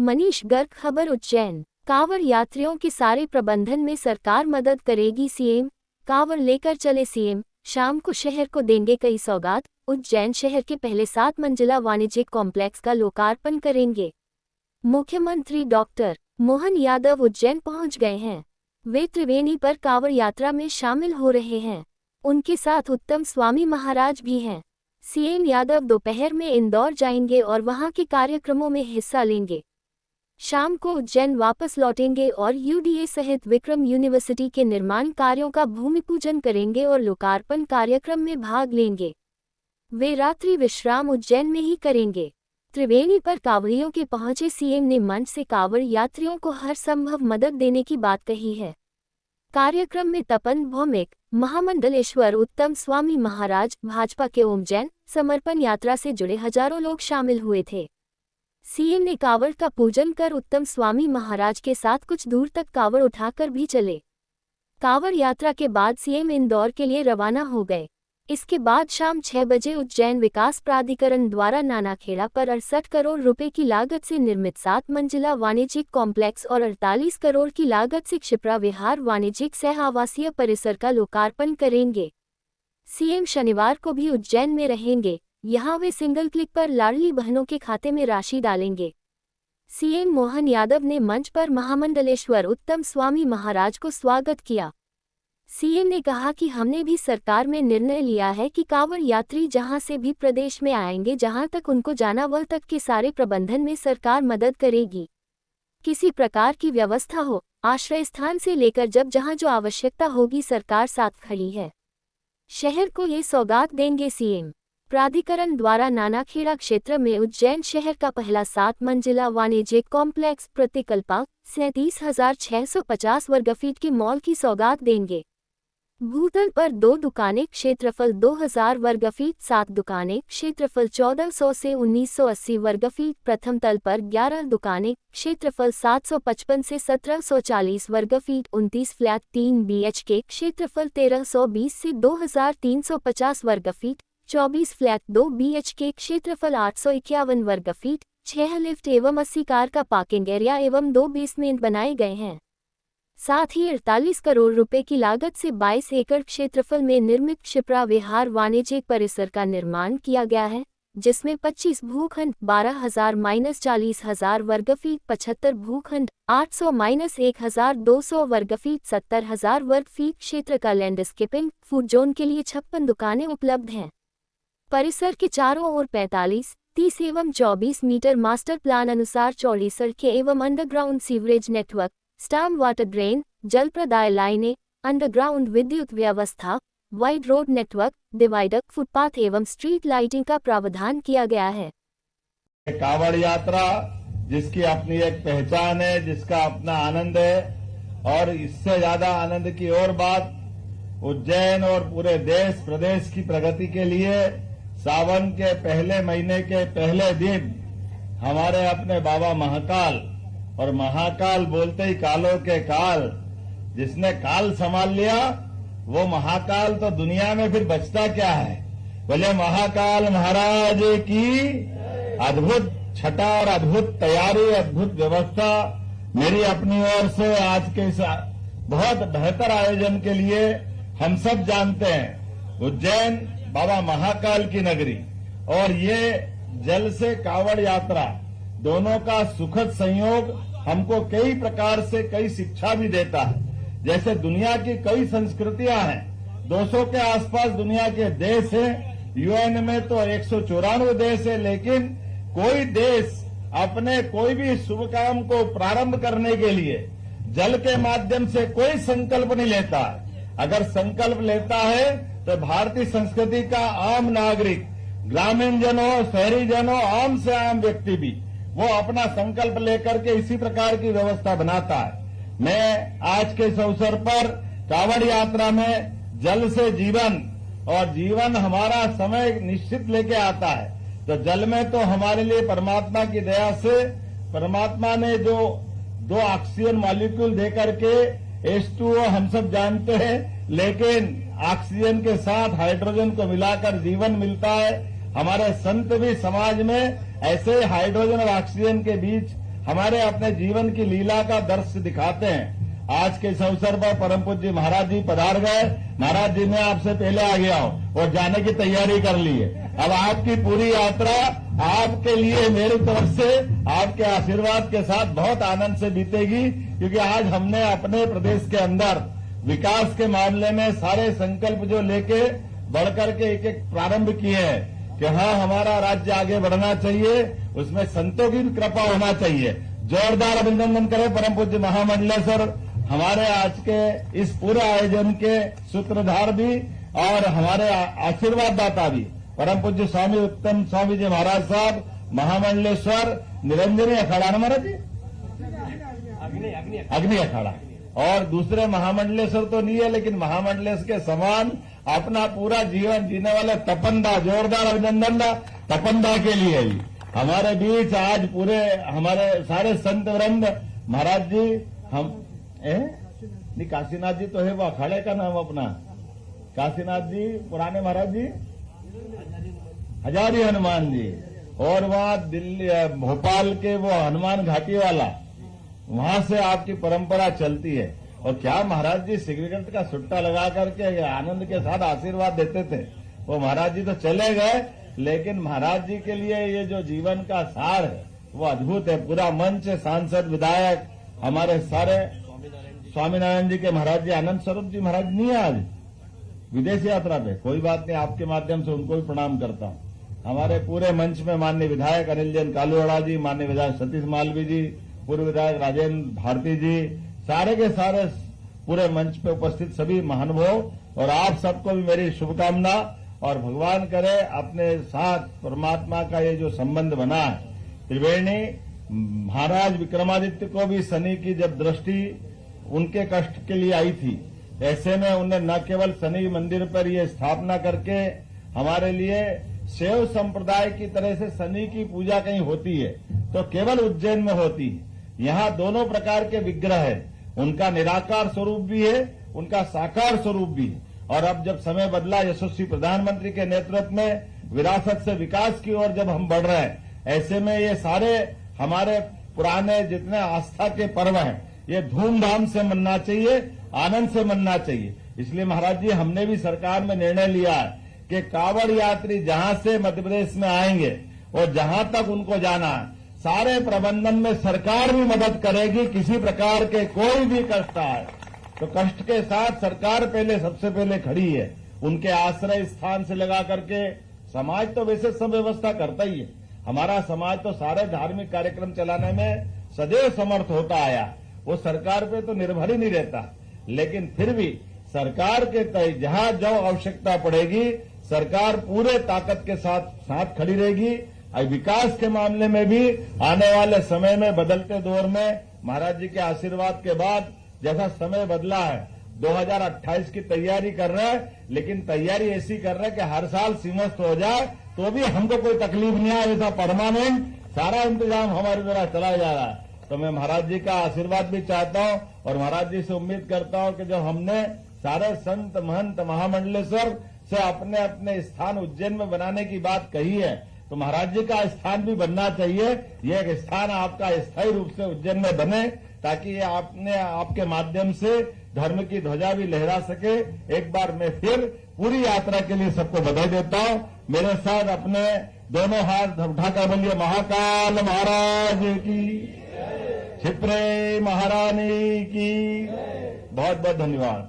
मनीष गर्ग। खबर उज्जैन। कांवड़ यात्रियों के सारे प्रबंधन में सरकार मदद करेगी। सीएम कांवड़ लेकर चले। सीएम शाम को शहर को देंगे कई सौगात। उज्जैन शहर के पहले 7 मंजिला वाणिज्यिक कॉम्प्लेक्स का लोकार्पण करेंगे। मुख्यमंत्री डॉक्टर मोहन यादव उज्जैन पहुंच गए हैं। वे त्रिवेणी पर कांवड़ यात्रा में शामिल हो रहे हैं। उनके साथ उत्तम स्वामी महाराज भी हैं। सीएम यादव दोपहर में इंदौर जाएंगे और वहां के कार्यक्रमों में हिस्सा लेंगे। शाम को उज्जैन वापस लौटेंगे और यूडीए सहित विक्रम यूनिवर्सिटी के निर्माण कार्यों का भूमि पूजन करेंगे और लोकार्पण कार्यक्रम में भाग लेंगे। वे रात्रि विश्राम उज्जैन में ही करेंगे। त्रिवेणी पर कांवड़ियों के पहुंचे सीएम ने मंच से कांवड़ यात्रियों को हर संभव मदद देने की बात कही है। कार्यक्रम में तपन भौमिक, महामंडलेश्वर उत्तम स्वामी महाराज, भाजपा के ओम जैन, समर्पण यात्रा से जुड़े हजारों लोग शामिल हुए थे। सीएम ने कांवड़ का पूजन कर उत्तम स्वामी महाराज के साथ कुछ दूर तक कांवड़ उठाकर भी चले। कांवड़ यात्रा के बाद सीएम इंदौर के लिए रवाना हो गए। इसके बाद शाम 6 बजे उज्जैन विकास प्राधिकरण द्वारा नानाखेड़ा पर 68 करोड़ रुपए की लागत से निर्मित 7 मंजिला वाणिज्यिक कॉम्प्लेक्स और 48 करोड़ की लागत से क्षिप्रा विहार वाणिज्यिक सह आवासीय परिसर का लोकार्पण करेंगे। सीएम शनिवार को भी उज्जैन में रहेंगे। यहां वे सिंगल क्लिक पर लाडली बहनों के खाते में राशि डालेंगे। सीएम मोहन यादव ने मंच पर महामंडलेश्वर उत्तम स्वामी महाराज को स्वागत किया। सीएम ने कहा कि हमने भी सरकार में निर्णय लिया है कि कांवड़ यात्री जहां से भी प्रदेश में आएंगे, जहां तक उनको जाना वह तक के सारे प्रबंधन में सरकार मदद करेगी। किसी प्रकार की व्यवस्था हो, आश्रय स्थान से लेकर जहां जो आवश्यकता होगी सरकार साथ खड़ी है। शहर को ये सौगात देंगे सीएम। प्राधिकरण द्वारा नानाखेड़ा क्षेत्र में उज्जैन शहर का पहला 7 मंजिला वाणिज्यिक कॉम्प्लेक्स प्रतिकल्पा 37,650 वर्गफीट के मॉल की सौगात देंगे। भूतल पर 2 दुकानें, क्षेत्रफल 2000 वर्गफीट, 7 दुकानें, क्षेत्रफल 1400 से 1980 वर्गफीट। प्रथम तल पर 11 दुकानें, क्षेत्रफल 755 से 1740 वर्गफीट। 29 फ्लैट 3 BHK, क्षेत्रफल 1320 से 2350 वर्गफीट। 24 फ्लैट 2 BHK, क्षेत्रफल 851 वर्गफीट। 6 लिफ्ट एवं 80 कार का पार्किंग एरिया एवं 2 बेसमेंट बनाए गए हैं। साथ ही 48 करोड़ रुपए की लागत से 22 एकड़ क्षेत्रफल में निर्मित क्षिप्रा विहार वाणिज्यिक परिसर का निर्माण किया गया है, जिसमें 25 भूखंड 12,000-40,000 वर्गफीट, 75 भूखंड 800-1,200 वर्गफीट, 70,000 वर्गफीट क्षेत्र का लैंडस्केपिंग फूड जोन के लिए 56 दुकानें उपलब्ध हैं। परिसर के चारों ओर 45, 30 एवं 24 मीटर मास्टर प्लान अनुसार चौड़ी सड़कें एवं underground sewerage network, storm water drain, जल प्रदाय लाइनें, अंडरग्राउंड विद्युत व्यवस्था, wide road network, divider, footpath एवं स्ट्रीट लाइटिंग का प्रावधान किया गया है। कांवड़ यात्रा जिसकी अपनी एक पहचान है, जिसका अपना आनंद है, और इससे ज्यादा आनंद की और बात उज्जैन और पूरे देश प्रदेश की प्रगति के लिए सावन के पहले महीने के पहले दिन हमारे अपने बाबा महाकाल, और महाकाल बोलते ही कालों के काल, जिसने काल संभाल लिया वो महाकाल तो दुनिया में फिर बचता क्या है। बोले महाकाल महाराज की अद्भुत छटा और अद्भुत तैयारी, अद्भुत व्यवस्था। मेरी अपनी ओर से आज के इस बहुत बेहतर आयोजन के लिए हम सब जानते हैं उज्जैन बाबा महाकाल की नगरी, और ये जल से कांवड़ यात्रा दोनों का सुखद संयोग हमको कई प्रकार से कई शिक्षा भी देता है। जैसे दुनिया की कई संस्कृतियां हैं, 200 के आसपास दुनिया के देश हैं, यूएन में तो 194 देश है, लेकिन कोई देश अपने कोई भी शुभ काम को प्रारंभ करने के लिए जल के माध्यम से कोई संकल्प नहीं लेता है। अगर संकल्प लेता है तो भारतीय संस्कृति का आम नागरिक, ग्रामीण जनों, शहरी जनों, आम से आम व्यक्ति भी वो अपना संकल्प लेकर के इसी प्रकार की व्यवस्था बनाता है। मैं आज के इस अवसर पर कांवड़ यात्रा में जल से जीवन, और जीवन हमारा समय निश्चित लेके आता है, तो जल में तो हमारे लिए परमात्मा की दया से परमात्मा ने जो 2 ऑक्सीजन मॉलिक्यूल दे करके H2O हम सब जानते हैं, लेकिन ऑक्सीजन के साथ हाइड्रोजन को मिलाकर जीवन मिलता है। हमारे संत भी समाज में ऐसे हाइड्रोजन और ऑक्सीजन के बीच हमारे अपने जीवन की लीला का दृश्य दिखाते हैं। आज के इस अवसर पर परम पूज्य महाराज जी पधार गए। महाराज जी मैं आपसे पहले आ गया हूँ और जाने की तैयारी कर ली है। अब आपकी पूरी यात्रा आपके लिए मेरी तरफ से आपके आशीर्वाद के साथ बहुत आनंद से बीतेगी, क्योंकि आज हमने अपने प्रदेश के अंदर विकास के मामले में सारे संकल्प जो लेके बढ़कर के एक एक प्रारंभ किए हैं कि हाँ हमारा राज्य आगे बढ़ना चाहिए, उसमें संतों की कृपा होना चाहिए। जोरदार अभिनंदन करें परम पूज्य महामंडलेश्वर हमारे आज के इस पूरे आयोजन के सूत्रधार भी और हमारे आशीर्वाद दाता भी परम पूज्य स्वामी उत्तम स्वामी जी महाराज साहब महामंडलेश्वर निरंजनी अखाड़ा ना महाराज जी अग्नि अखाड़ा, और दूसरे महामंडलेश्वर तो नहीं है लेकिन महामंडलेश्वर के समान अपना पूरा जीवन जीने वाले तपनदा, जोरदार अभिनंदन तपनदा के लिए भी हमारे बीच आज पूरे हमारे सारे संत वृंद महाराज जी हम नहीं काशीनाथ जी तो है वो अखाड़े का नाम अपना काशीनाथ जी पुराने महाराज जी हजारी हनुमान जी, और वहाँ दिल्ली भोपाल के वो हनुमान घाटी वाला वहां से आपकी परंपरा चलती है। और क्या महाराज जी सिगरेट का सुट्टा लगा करके आनंद के साथ आशीर्वाद देते थे। वो महाराज जी तो चले गए लेकिन महाराज जी के लिए ये जो जीवन का सार है वो अद्भुत है। पूरा मंच सांसद विधायक हमारे सारे स्वामीनारायण जी के महाराज जी आनंद स्वरूप जी महाराज नहीं है आज विदेश यात्रा पे, कोई बात नहीं, आपके माध्यम से उनको भी प्रणाम करता हूँ। हमारे पूरे मंच में माननीय विधायक अनिल जैन कालूवाड़ा जी, माननीय विधायक सतीश मालवी जी, पूर्व विधायक राजेंद्र भारती जी, सारे के सारे पूरे मंच पे उपस्थित सभी महानुभाव और आप सबको भी मेरी शुभकामना। और भगवान करे अपने साथ परमात्मा का ये जो संबंध बना है। त्रिवेणी महाराज विक्रमादित्य को भी शनि की जब दृष्टि उनके कष्ट के लिए आई थी, ऐसे में उन्हें न केवल शनि मंदिर पर ये स्थापना करके हमारे लिए शैव संप्रदाय की तरह से शनि की पूजा कहीं होती है तो केवल उज्जैन में होती है। यहाँ दोनों प्रकार के विग्रह है, उनका निराकार स्वरूप भी है, उनका साकार स्वरूप भी है। और अब जब समय बदला, यशस्वी प्रधानमंत्री के नेतृत्व में विरासत से विकास की ओर जब हम बढ़ रहे हैं, ऐसे में ये सारे हमारे पुराने जितने आस्था के पर्व हैं ये धूमधाम से मनना चाहिए, आनंद से मनना चाहिए। इसलिए महाराज जी हमने भी सरकार में निर्णय लिया है कि कांवड़ यात्री जहां से मध्य प्रदेश में आएंगे और जहां तक उनको जाना है, सारे प्रबंधन में सरकार भी मदद करेगी। किसी प्रकार के कोई भी कष्ट आए तो कष्ट के साथ सरकार सबसे पहले खड़ी है। उनके आश्रय स्थान से लगा करके समाज तो वैसे सब व्यवस्था करता ही है। हमारा समाज तो सारे धार्मिक कार्यक्रम चलाने में सदैव समर्थ होता आया, वो सरकार पे तो निर्भर ही नहीं रहता। लेकिन फिर भी सरकार के तय जहां जो आवश्यकता पड़ेगी सरकार पूरे ताकत के साथ खड़ी रहेगी। विकास के मामले में भी आने वाले समय में बदलते दौर में महाराज जी के आशीर्वाद के बाद जैसा समय बदला है 2028 की तैयारी कर रहे हैं, लेकिन तैयारी ऐसी कर रहे हैं कि हर साल सीमस्त हो जाए तो भी हमको कोई तकलीफ नहीं आए, ऐसा परमानेंट सारा इंतजाम हमारी द्वारा चला जा रहा है। तो मैं महाराज जी का आशीर्वाद भी चाहता हूं और महाराज जी से उम्मीद करता हूं कि जो हमने सारे संत महंत महामंडलेश्वर से अपने अपने स्थान उज्जैन में बनाने की बात कही है, तो महाराज जी का स्थान भी बनना चाहिए। ये एक स्थान आपका स्थायी रूप से उज्जैन में बने ताकि ये आपके माध्यम से धर्म की ध्वजा भी लहरा सके। एक बार मैं फिर पूरी यात्रा के लिए सबको बधाई देता हूं। मेरे साथ अपने दोनों हाथ उठाकर बोलिए महाकाल महाराज की, क्षिप्रे महारानी की। बहुत बहुत धन्यवाद।